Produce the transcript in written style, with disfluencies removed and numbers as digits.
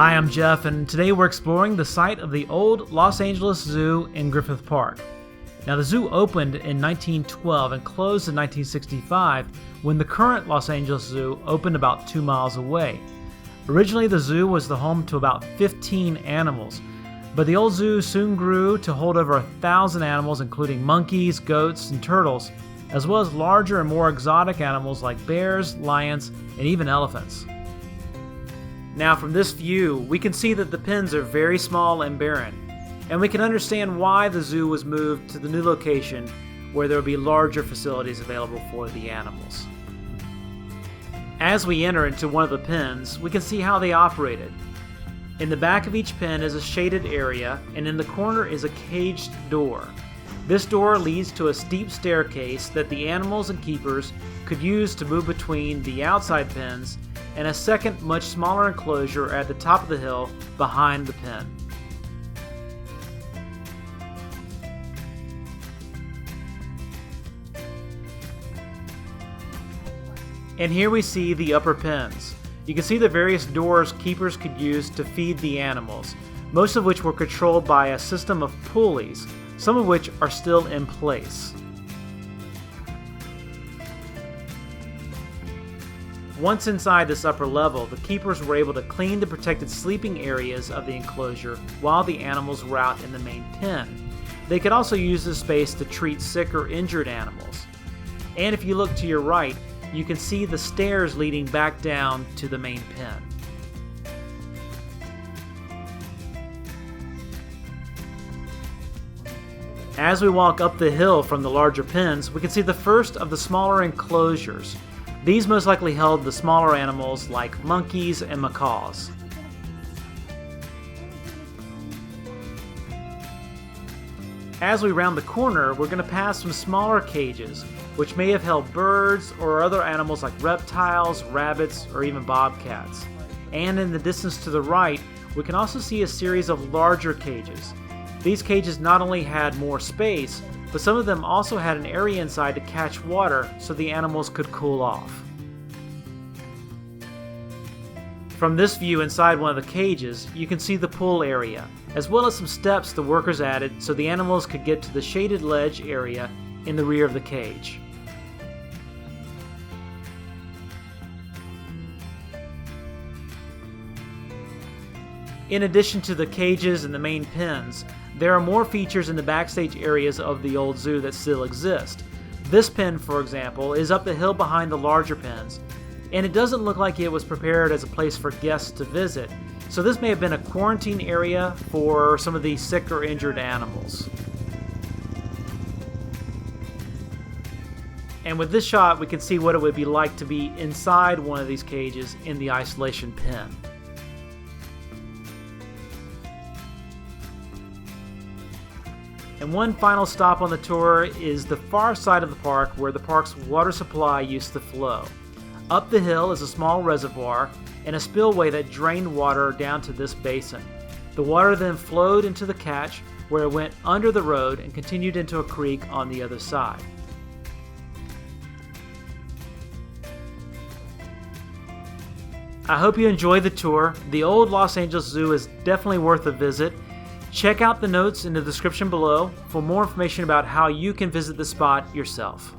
Hi, I'm Jeff, and today we're exploring the site of the old Los Angeles Zoo in Griffith Park. Now, the zoo opened in 1912 and closed in 1965 when the current Los Angeles Zoo opened about 2 miles away. Originally, the zoo was the home to about 15 animals, but the old zoo soon grew to hold over 1,000 animals, including monkeys, goats, and turtles, as well as larger and more exotic animals like bears, lions, and even elephants. Now, from this view, we can see that the pens are very small and barren, and we can understand why the zoo was moved to the new location where there will be larger facilities available for the animals. As we enter into one of the pens, we can see how they operated. In the back of each pen is a shaded area, and in the corner is a caged door. This door leads to a steep staircase that the animals and keepers could use to move between the outside pens and a second, much smaller enclosure at the top of the hill behind the pen. And here we see the upper pens. You can see the various doors keepers could use to feed the animals, most of which were controlled by a system of pulleys, some of which are still in place. Once inside this upper level, the keepers were able to clean the protected sleeping areas of the enclosure while the animals were out in the main pen. They could also use this space to treat sick or injured animals. And if you look to your right, you can see the stairs leading back down to the main pen. As we walk up the hill from the larger pens, we can see the first of the smaller enclosures. These most likely held the smaller animals like monkeys and macaws. As we round the corner, we're going to pass some smaller cages, which may have held birds or other animals like reptiles, rabbits, or even bobcats. And in the distance to the right, we can also see a series of larger cages. These cages not only had more space, but some of them also had an area inside to catch water so the animals could cool off. From this view inside one of the cages, you can see the pool area, as well as some steps the workers added so the animals could get to the shaded ledge area in the rear of the cage. In addition to the cages and the main pens, there are more features in the backstage areas of the old zoo that still exist. This pen, for example, is up the hill behind the larger pens, and it doesn't look like it was prepared as a place for guests to visit, so this may have been a quarantine area for some of the sick or injured animals. And with this shot, we can see what it would be like to be inside one of these cages in the isolation pen. And one final stop on the tour is the far side of the park where the park's water supply used to flow. Up the hill is a small reservoir and a spillway that drained water down to this basin. The water then flowed into the catch where it went under the road and continued into a creek on the other side. I hope you enjoyed the tour. The old Los Angeles Zoo is definitely worth a visit. Check out the notes in the description below for more information about how you can visit the spot yourself.